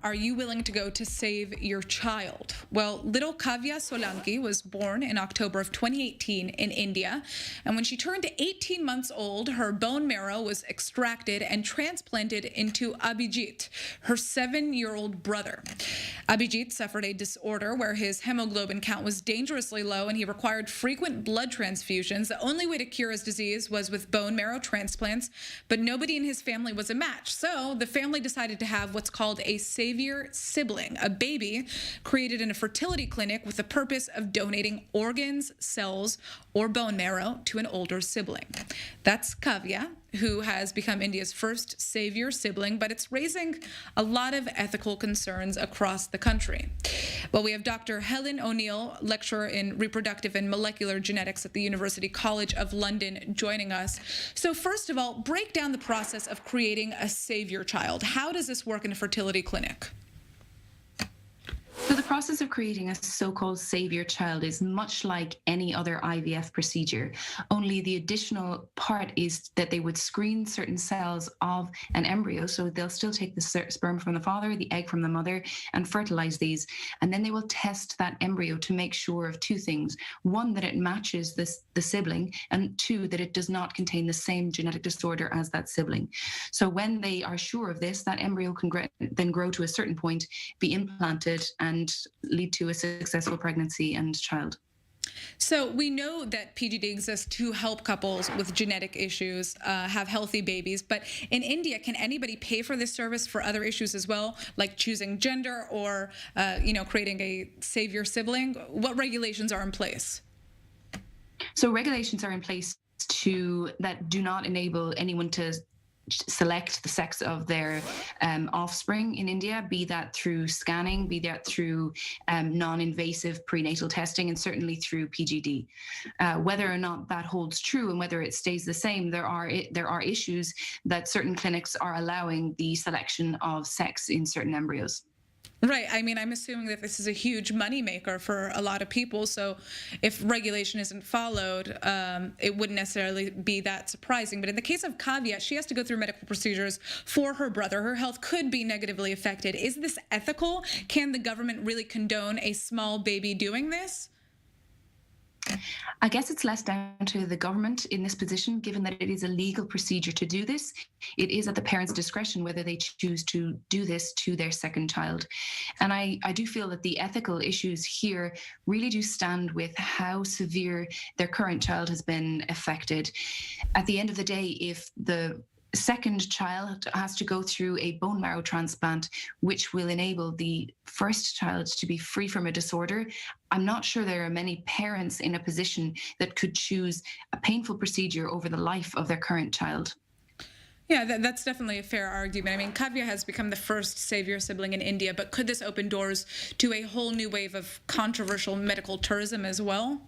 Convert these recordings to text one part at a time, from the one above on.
are you willing to go to save your child? Well, little Kavya Solanki was born in October of 2018 in India. And when she turned 18 months old, her bone marrow was extracted and transplanted into Abhijit, her 7-year-old brother. Abhijit suffered a disorder where his hemoglobin count was dangerously low and he required frequent blood transfusions. The only way to cure his disease was with bone marrow transplants, but nobody in his family was a match. So the family decided to have what's called a savior sibling, a baby created in a fertility clinic with the purpose of donating organs, cells, or bone marrow to an older sibling. That's Kavya, who has become India's first savior sibling, but it's raising a lot of ethical concerns across the country. Well, we have Dr. Helen O'Neill, lecturer in reproductive and molecular genetics at the University College of London, joining us. So first of all, break down the process of creating a savior child. How does this work in a fertility clinic? So the process of creating a so-called savior child is much like any other IVF procedure, only the additional part is that they would screen certain cells of an embryo. So they'll still take the sperm from the father, the egg from the mother, and fertilize these. And then they will test that embryo to make sure of two things. One, that it matches the sibling, and two, that it does not contain the same genetic disorder as that sibling. So when they are sure of this, that embryo can then grow to a certain point, be implanted, and lead to a successful pregnancy and child. So we know that PGD exists to help couples with genetic issues have healthy babies. But in India, can anybody pay for this service for other issues as well, like choosing gender or creating a savior sibling? What regulations are in place? So regulations are in place that do not enable anyone to select the sex of their offspring in India, be that through scanning, be that through non-invasive prenatal testing, and certainly through PGD. Whether or not that holds true and whether it stays the same, there are issues that certain clinics are allowing the selection of sex in certain embryos. Right. I mean, I'm assuming that this is a huge moneymaker for a lot of people. So if regulation isn't followed, it wouldn't necessarily be that surprising. But in the case of Kavya, she has to go through medical procedures for her brother. Her health could be negatively affected. Is this ethical? Can the government really condone a small baby doing this? I guess it's less down to the government in this position, given that it is a legal procedure to do this. It is at the parents' discretion whether they choose to do this to their second child. And I do feel that the ethical issues here really do stand with how severe their current child has been affected. At the end of the day, if the second child has to go through a bone marrow transplant, which will enable the first child to be free from a disorder, I'm not sure there are many parents in a position that could choose a painful procedure over the life of their current child. Yeah, that's definitely a fair argument. I mean, Kavya has become the first savior sibling in India, but could this open doors to a whole new wave of controversial medical tourism as well?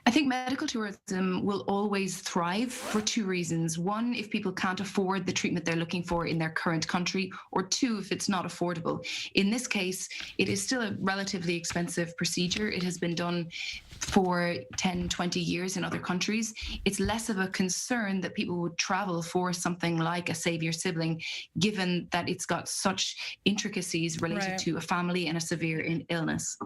I think medical tourism will always thrive for two reasons. One, if people can't afford the treatment they're looking for in their current country, or two, if it's not affordable. In this case, it is still a relatively expensive procedure. It has been done for 10, 20 years in other countries. It's less of a concern that people would travel for something like a savior sibling, given that it's got such intricacies related to a family and a severe illness.